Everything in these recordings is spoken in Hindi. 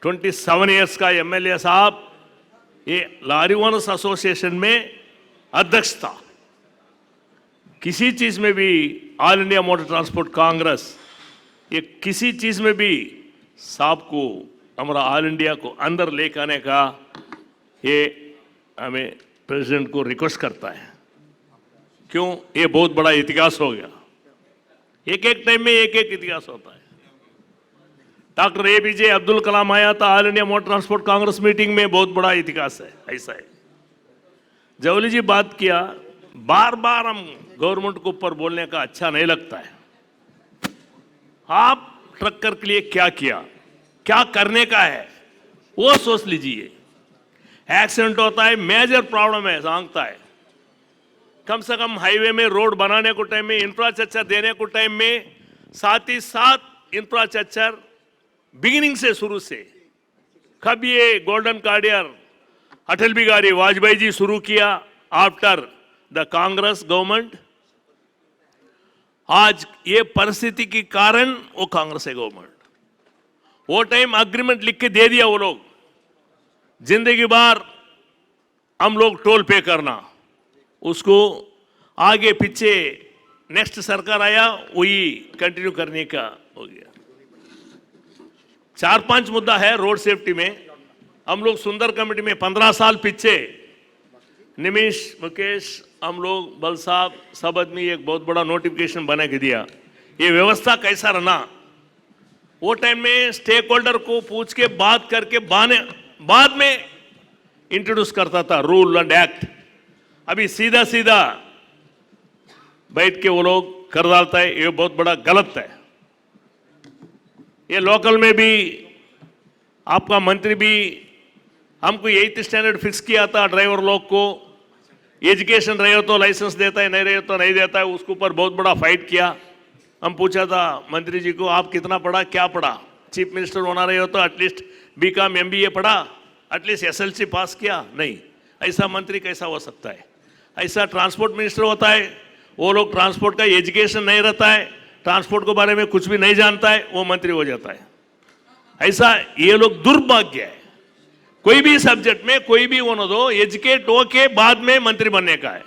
27 इयर्स का एमएलए साहब ये लॉरी ओनर्स एसोसिएशन में अध्यक्ष था। किसी चीज में भी all India motor transport Congress ये किसी चीज में भी साहब को हमारा ऑल इंडिया को अंदर लेकर आने का ये हमें प्रेसिडेंट को रिक्वेस्ट करता है। क्यों? ये बहुत बड़ा इतिहास हो गया। एक एक टाइम में एक एक इतिहास होता है। डॉक्टर एपीजे अब्दुल कलाम आया था all India motor transport Congress meeting में, बहुत बड़ा इतिहास है। ऐसा है। जवली जी बात किया, बार बार हम गवर्नमेंट को ऊपर बोलने का अच्छा नहीं लगता है। आप ट्रकर के लिए क्या किया, क्या करने का है वो सोच लीजिए। एक्सीडेंट होता है, मेजर प्रॉब्लम है, सांगता है। कम से कम हाईवे में रोड बनाने को टाइम में, इंफ्रास्ट्रक्चर देने को टाइम में, साथ ही साथ इंफ्रास्ट्रक्चर बिगिनिंग से शुरू से कब ये गोल्डन कॉरिडोर अटल बिहारी वाजपेयी जी शुरू किया आफ्टर द कांग्रेस गवर्नमेंट। आज ये परिस्थिति के कारण वो कांग्रेस है गवर्नमेंट। वो टाइम अग्रीमेंट लिख के दे दिया वो लोग, जिंदगी भर हम लोग टोल पे करना, उसको आगे पीछे नेक्स्ट सरकार आया वही कंटिन्यू करने का हो गया। 4-5 मुद्दा है रोड सेफ्टी में। हम लोग सुंदर कमेटी में 15 साल पीछे निमिष मुकेश हम लोग बल साहब सब आदमी एक बहुत बड़ा नोटिफिकेशन बना के दिया। ये व्यवस्था कैसा रहना, वो टाइम में स्टेक होल्डर को पूछ के बात करके बाद में इंट्रोड्यूस करता था रूल एंड एक्ट। अभी सीधा सीधा बैठ के वो लोग कर डालता है, ये बहुत बड़ा गलत है। ये लोकल में भी आपका मंत्री भी हमको 8th स्टैंडर्ड फिक्स किया था ड्राइवर लोग को। एजुकेशन रहे हो तो लाइसेंस देता है, नहीं रहे हो तो नहीं देता है। उसके ऊपर बहुत बड़ा फाइट किया। हम पूछा था मंत्री जी को, आप कितना पढ़ा, क्या पढ़ा? चीफ मिनिस्टर होना रहे हो तो एटलीस्ट बीकॉम MBA पढ़ा, एटलीस्ट SLC पास किया? नहीं। ऐसा मंत्री कैसा हो सकता है? ऐसा ट्रांसपोर्ट मिनिस्टर होता है, वो लोग ट्रांसपोर्ट का एजुकेशन नहीं रहता है, ट्रांसपोर्ट के बारे में कुछ भी नहीं जानता है, वो मंत्री हो जाता है। ऐसा ये लोग दुर्भाग्य है। कोई भी सब्जेक्ट में कोई भी होने दो, एजुकेट हो के बाद में मंत्री बनने का है।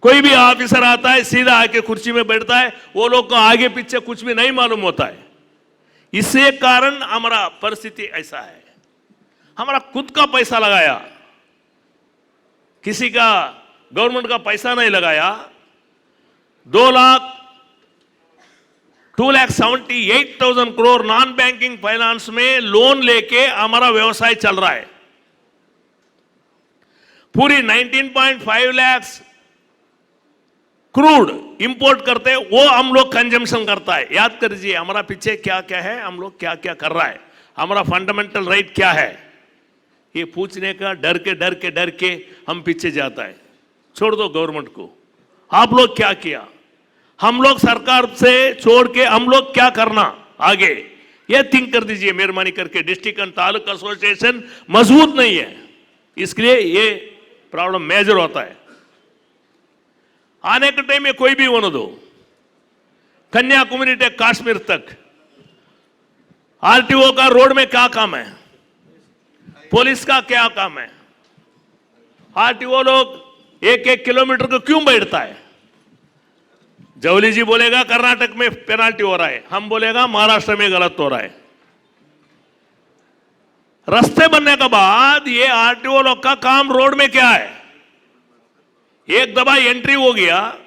कोई भी ऑफिसर आता है सीधा आके कुर्सी में बैठता है, वो लोग को आगे पीछे कुछ भी नहीं मालूम होता है। इससे कारण हमारा परिस्थिति ऐसा है। हमारा खुद का पैसा लगाया, किसी का गवर्नमेंट का पैसा नहीं लगाया। 2,78,000 करोड़ नॉन बैंकिंग फाइनेंस में लोन लेके हमारा व्यवसाय चल रहा है। पूरी 19.5 लाख क्रूड इंपोर्ट करते हैं, वो हम लोग कंजम्पशन करता है। याद कर लीजिए हमारा पीछे क्या क्या है, हम लोग क्या क्या कर रहा है, हमारा फंडामेंटल राइट क्या है। ये पूछने का डर के हम पीछे जाता है। छोड़ दो गवर्नमेंट को, आप लोग क्या किया, हम लोग सरकार से छोड़ के हम लोग क्या करना आगे, ये थिंक कर दीजिए मेहरबानी करके। डिस्ट्रिक्ट एंड तालुक एसोसिएशन मजबूत नहीं है, इसलिए ये प्रॉब्लम मेजर होता है। आने के टाइम में कोई भी होने दो, कन्याकुमारी से कश्मीर तक RTO का रोड में क्या काम है, पुलिस का क्या काम है? RTO लोग 1-1 किलोमीटर को क्यों बैठता है? जवली जी बोलेगा कर्नाटक में पेनाल्टी हो रहा है, हम बोलेगा महाराष्ट्र में गलत हो रहा है। रास्ते बनने के बाद ये RTO लोग का काम रोड में क्या है? एक दफा एंट्री हो गया,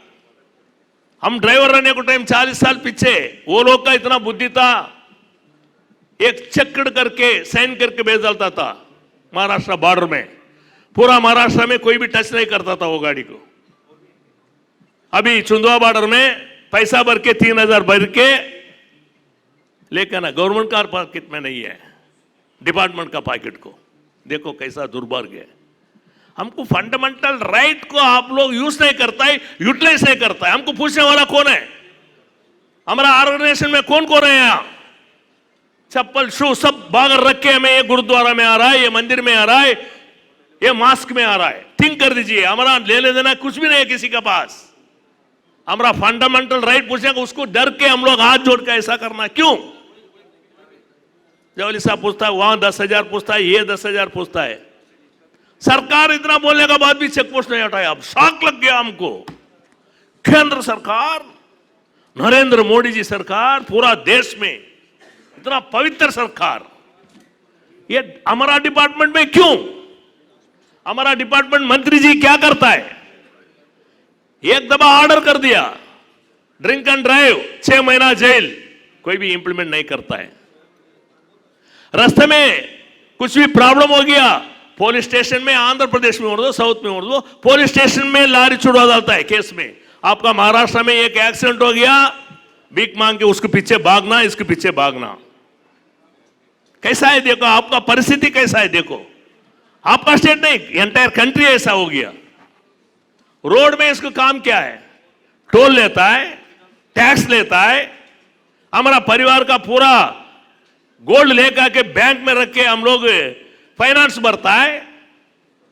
हम ड्राइवर रहने को टाइम 40 साल पीछे वो लोग का इतना बुद्धि था, एक चक्कर करके साइन करके भेज डालता था महाराष्ट्र बॉर्डर में। पूरा महाराष्ट्र में कोई भी टच नहीं करता था वो गाड़ी को। अभी चुंदवा बॉर्डर में पैसा भर के 3,000 भर के, लेकिन गवर्नमेंट का पॉकेट में नहीं है, डिपार्टमेंट का पॉकेट को। देखो कैसा दुर्भाग्य है। हमको फंडामेंटल राइट को आप लोग यूज नहीं करता है, यूटिलाइज नहीं करता है। हमको पूछने वाला कौन है? हमारा ऑर्गेनाइजेशन में कौन कौन है? यहाँ चप्पल शू सब बागर रख के हमें ये गुरुद्वारा में आ रहा है, ये मंदिर में आ रहा है, ये मास्क में आ रहा है। थिंक कर दीजिए, हमारा लेने देना कुछ भी नहीं है किसी के पास। हमारा फंडामेंटल राइट पूछने को उसको डर के हम लोग हाथ जोड़ के ऐसा करना क्यों? जवली साहब पूछता है, वहां 10,000 पूछता है, ये 10,000 पूछता है। सरकार इतना बोलने के बाद भी चेक पोस्ट नहीं हटाया। अब शॉक लग गया हमको। केंद्र सरकार, नरेंद्र मोदी जी सरकार, पूरा देश में इतना पवित्र सरकार, ये हमारा डिपार्टमेंट में क्यों? हमारा डिपार्टमेंट मंत्री जी क्या करता है? एक दफा ऑर्डर कर दिया, ड्रिंक एंड ड्राइव, 6 महीना जेल, कोई भी इंप्लीमेंट नहीं करता है। रास्ते में कुछ भी प्रॉब्लम हो गया, पुलिस स्टेशन में, आंध्र प्रदेश में उड़ दो, साउथ में उड़ दो, पुलिस स्टेशन में लारी छुड़वा जाता है केस में। आपका महाराष्ट्र में एक एक्सीडेंट हो गया, भीख मांग के उसके पीछे भागना, इसके पीछे भागना। कैसा है देखो, आपका परिस्थिति कैसा है देखो। आपका स्टेट नहीं, एंटायर कंट्री ऐसा हो गया। रोड में इसका काम क्या है? टोल लेता है, टैक्स लेता है। हमारा परिवार का पूरा गोल्ड लेकर के बैंक में रख के हम लोग फाइनेंस भरता है।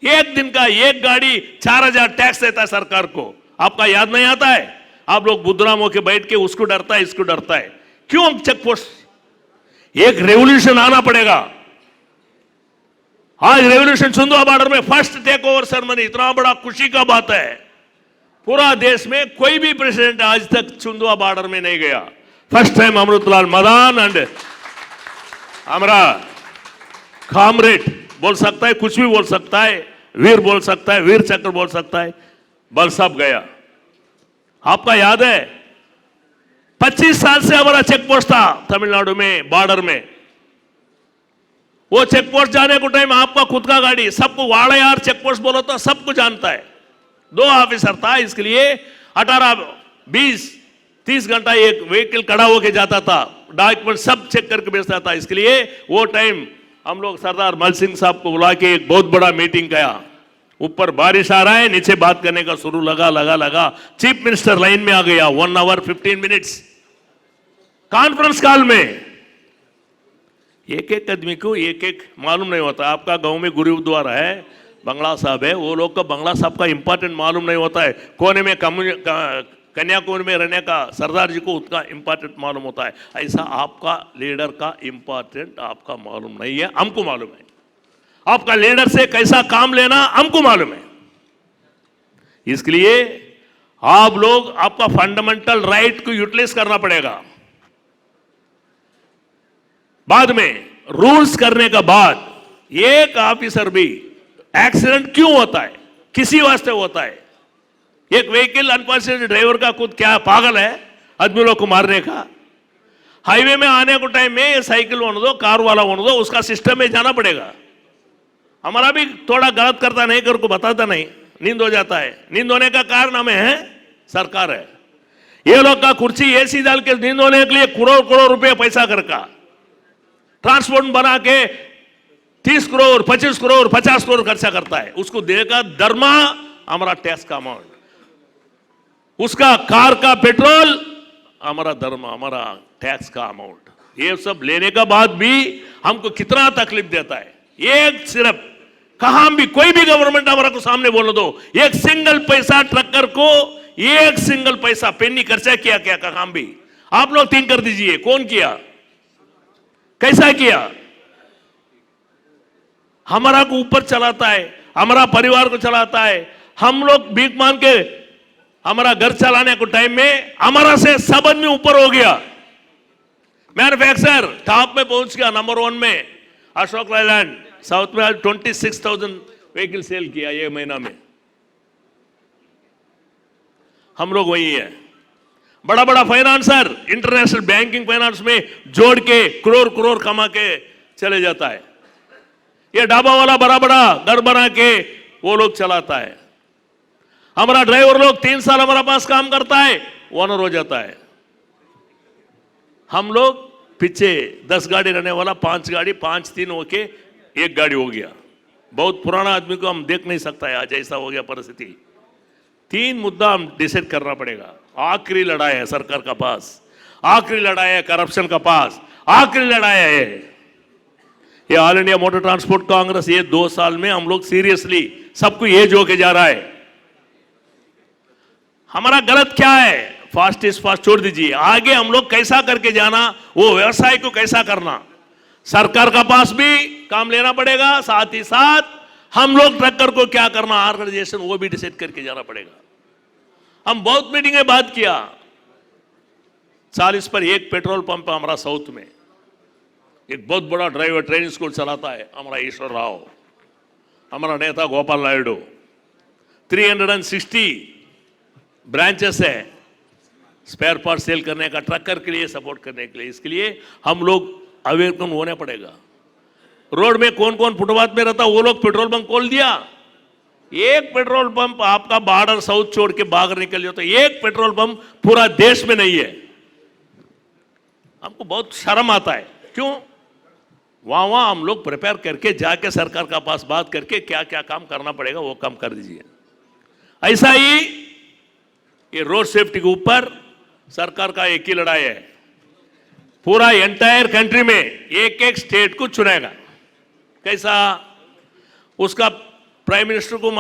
एक दिन का एक गाड़ी 4,000 टैक्स देता है सरकार को। आपका याद नहीं आता है? आप लोग बुद्धराम होके बैठ के उसको डरता है, इसको डरता है। क्यों चेक पोस्ट? एक रेवोल्यूशन आना पड़ेगा। आज रेवोल्यूशन चंदुआ बॉर्डर में फर्स्ट टेक ओवर सेरेमनी, इतना बड़ा खुशी का बात है। पूरा देश में कोई भी प्रेसिडेंट आज तक चंदुआ बॉर्डर में नहीं गया। First time Amritlal Madan and हमारा कामरेड बोल सकता है, कुछ भी बोल सकता है, वीर बोल सकता है, वीर चक्र बोल सकता है, बल सब गया। आपका याद है 25 साल से हमारा चेक पोस्ट था तमिलनाडु में, बॉर्डर में। वो चेक पोस्ट जाने को टाइम आपका खुद का गाड़ी, सबको वाड़यार चेक पोस्ट बोलो तो सबको जानता है। 2 ऑफिसर था, इसके लिए 18, 20, 30 घंटा एक व्हीकल खड़ा होके जाता था, डॉक्यूमेंट सब चेक करके भेजता था। इसके लिए वो टाइम हम लोग सरदार मल सिंह साहब को बुला के एक बहुत बड़ा मीटिंग किया। ऊपर बारिश आ रहा है, नीचे बात करने का शुरू लगा। चीफ मिनिस्टर लाइन में आ गया, 1 आवर 15 मिनट्स कॉन्फ्रेंस कॉल में। एक एक आदमी को एक एक मालूम नहीं होता। आपका गांव में गुरुद्वारा है, बंगला साहब है, वो लोग का बंगला साहब का इंपॉर्टेंट मालूम नहीं होता है। कोने में कन्याकुमारी में रहने का सरदार जी को उसका इंपॉर्टेंट मालूम होता है। ऐसा आपका लीडर का इंपॉर्टेंट आपका मालूम नहीं है, हमको मालूम है। आपका लीडर से कैसा काम लेना हमको मालूम है। इसके लिए आप लोग आपका फंडामेंटल राइट को यूटिलाइज करना पड़ेगा। बाद में रूल्स करने का बाद एक ऑफिसर भी एक्सीडेंट क्यों होता है, किसी वास्ते होता है। एक व्हीकल अनफॉर्चुनेट ड्राइवर का खुद क्या पागल है आदमी लोग को मारने का। हाईवे में आने को टाइम में साइकिल होने दो, कार वाला होने दो, उसका सिस्टम में जाना पड़ेगा। हमारा भी थोड़ा गलत करता नहीं, कर को बताता नहीं, नींद हो जाता है। नींद होने का कारण हमें है, सरकार है। ये लोग का कुर्सी एसी डाल के नींद होने के लिए करोड़ रुपए पैसा करका ट्रांसपोर्ट बना के 30 करोड़, 25 करोड़, 50 करोड़ खर्चा करता है। उसको देगा दरमा हमारा टैक्स का अमाउंट, उसका कार का पेट्रोल हमारा दरमा, हमारा टैक्स का अमाउंट। ये सब लेने का बाद भी हमको कितना तकलीफ देता है। एक सिर्फ कहां भी कोई भी गवर्नमेंट हमारा को सामने बोल दो, एक सिंगल पैसा ट्रकर को, एक सिंगल पैसा पेनी खर्चा किया क्या कहां भी? आप लोग थिंक कर दीजिए, कौन किया, कैसा किया? हमारा को ऊपर चलाता है, हमारा परिवार को चलाता है। हम लोग भीख मांग के हमारा घर चलाने को टाइम में हमारा से सब आदमी ऊपर हो गया। मैन्युफैक्चर टॉप में पहुंच गया, नंबर 1 में। अशोक लाइलैंड साउथ में 26,000 व्हीकल सेल किया ये महीना में। हम लोग वही है। बड़ा बड़ा फाइनेंसर इंटरनेशनल बैंकिंग फाइनेंस में जोड़ के करोड़ कमा के चले जाता है। ये ढाबा वाला बड़ा बड़ा घर बना के वो लोग चलाता है। हमारा ड्राइवर लोग 3 साल हमारा पास काम करता है, ओनर हो जाता है। हम लोग पीछे 10 गाड़ी रहने वाला 5 गाड़ी, 5-3 होके 1 गाड़ी हो गया। बहुत पुराना आदमी को हम देख नहीं सकता है, आज ऐसा हो गया परिस्थिति। 3 मुद्दा हम डिसाइड करना पड़ेगा। आखिरी लड़ाई है सरकार का पास, आखिरी लड़ाई है करप्शन का पास, आखिरी लड़ाई है ये all India motor transport Congress. ये 2 साल में हम लोग सीरियसली सबको ये जो के जा रहा है। हमारा गलत क्या है, फास्ट इज फास्ट छोड़ दीजिए। आगे हम लोग कैसा करके जाना, वो व्यवसाय को कैसा करना, सरकार का पास भी काम लेना पड़ेगा, साथ ही साथ हम लोग ट्रकर को क्या करना ऑर्गेनाइजेशन वो भी डिसाइड करके जाना पड़ेगा। हम बहुत मीटिंगें बात किया। 40 पर एक पेट्रोल पंप हमारा साउथ में, एक बहुत बड़ा ड्राइवर ट्रेनिंग स्कूल चलाता है हमारा ईश्वर राव, हमारा नेता गोपाल नायडू। 360 ब्रांचेस है स्पेयर पार्ट सेल करने का, ट्रकर के लिए सपोर्ट करने के लिए। इसके लिए हम लोग अवेयर होना पड़ेगा। रोड में कौन कौन फुटपाथ में रहता वो लोग पेट्रोल पंप खोल दिया। एक पेट्रोल पंप आपका बॉर्डर साउथ छोड़ के बाहर निकल जाओ तो एक पेट्रोल पंप पूरा देश में नहीं है। हमको बहुत शर्म आता है। क्यों? वहां हम लोग प्रिपेयर करके जाके सरकार का पास बात करके क्या क्या काम करना पड़ेगा वो काम कर दीजिए। ऐसा ही ये रोड सेफ्टी के ऊपर सरकार का एक ही लड़ाई है। पूरा एंटायर कंट्री में एक एक स्टेट को चुनेगा। कैसा? उसका प्राइम मिनिस्टर को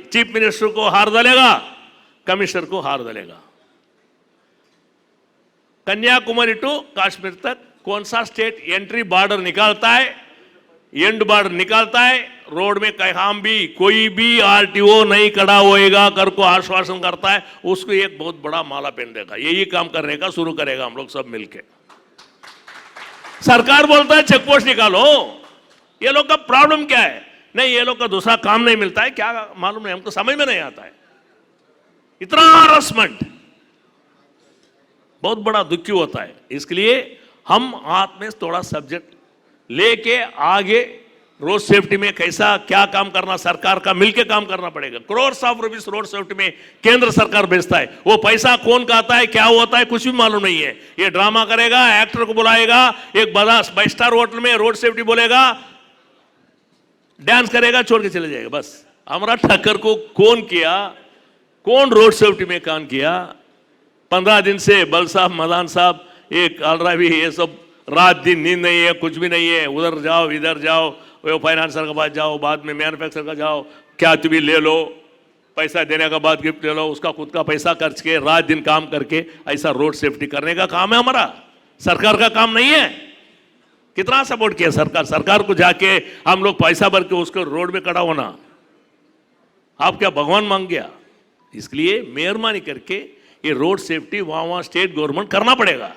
चीफ मिनिस्टर को हार डालेगा, कमिश्नर को हार डालेगा। कन्याकुमारी टू कश्मीर तक कौन सा स्टेट एंट्री बॉर्डर निकालता है, एंड बॉर्डर निकालता है, रोड में कहीं भी कोई भी आरटीओ नहीं खड़ा होएगा कर को आश्वासन करता है, उसको एक बहुत बड़ा माला पहन देगा। यही काम करने का शुरू करेगा हम लोग सब मिलके। सरकार बोलता है चेक पोस्ट निकालो। ये लोग का प्रॉब्लम क्या है? नहीं, ये लोग का दूसरा काम नहीं मिलता है, क्या मालूम नहीं, हमको समझ में नहीं आता है। इतना हरासमेंट बहुत बड़ा दुखी होता है। इसके लिए हम हाथ में थोड़ा सब्जेक्ट लेके आगे रोड सेफ्टी में कैसा क्या काम करना सरकार का मिलके काम करना पड़ेगा। Crore of rupees road safety में केंद्र सरकार भेजता है, वो पैसा कौन का आता है क्या होता है कुछ भी मालूम नहीं है। ये ड्रामा करेगा, एक्टर को बुलाएगा, एक बड़ा 5 स्टार होटल में रोड सेफ्टी बोलेगा, डांस करेगा, छोड़ के चले जाएगा। बस हमारा ठक्कर को कौन किया, कौन रोड सेफ्टी में काम किया? 15 दिन से बल साहब, मदान साहब, एक अलरावी, ये सब रात दिन नींद नहीं है, कुछ भी नहीं है। उधर जाओ इधर जाओ, वो फाइनेंसर के पास जाओ, बाद में मैन्युफैक्चर का जाओ, क्या तुम्हें ले लो, पैसा देने का बाद गिफ्ट ले लो, उसका खुद का पैसा खर्च के रात दिन काम करके ऐसा रोड सेफ्टी करने का काम है हमारा, सरकार का काम नहीं है। कितना सपोर्ट किया सरकार? सरकार को जाके हम लोग पैसा भर के उसको रोड में खड़ा होना आप क्या भगवान मांग गया? इसलिए मेहरबानी करके ये रोड सेफ्टी वहां स्टेट गवर्नमेंट करना पड़ेगा।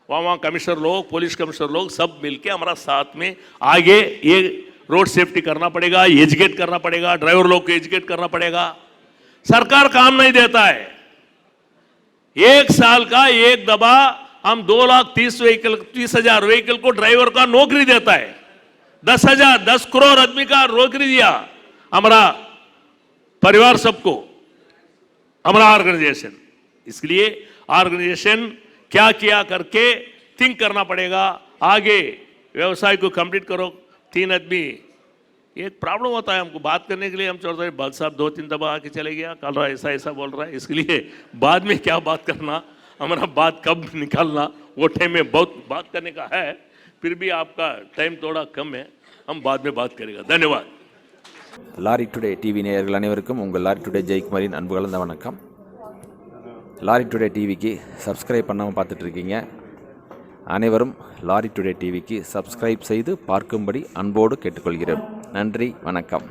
वहां कमिश्नर लोग, पुलिस कमिश्नर लोग सब मिलके हमारा साथ में आगे ये रोड सेफ्टी करना पड़ेगा, एजुकेट करना पड़ेगा, ड्राइवर लोग को एजुकेट करना पड़ेगा। सरकार काम नहीं देता है। 1 साल का एक दबा हम 2,30,000 व्हीकल को ड्राइवर का नौकरी देता है। 10 करोड़ आदमी का नौकरी दिया हमारा परिवार सबको, हमारा ऑर्गेनाइजेशन। इसलिए ऑर्गेनाइजेशन क्या किया करके थिंक करना पड़ेगा। आगे व्यवसाय को कंप्लीट करो। 3 आदमी एक प्रॉब्लम होता है हमको बात करने के लिए, हम छोड़ते हैं। बल साहब 2-3 दफा आके चले गया, कल रहा ऐसा बोल रहा है। इसके लिए बाद में क्या बात करना, हमारा बात कब निकालना, वो टाइम में बहुत बात करने का है। फिर भी आपका टाइम थोड़ा कम है, हम बाद में बात करेगा। धन्यवाद। லாரி டுடே டிவி நேயர்கள் அனைவருக்கும் உங்கள் லாரி டுடே ஜெயக்குமாரின் அன்பு கலந்த வணக்கம். லாரி டுடே டிவிக்கு சப்ஸ்கிரைப் பண்ணாமல் பார்த்துட்ருக்கீங்க. அனைவரும் லாரி டுடே டிவிக்கு சப்ஸ்கிரைப் செய்து பார்க்கும்படி அன்போடு கேட்டுக்கொள்கிறேன். நன்றி, வணக்கம்.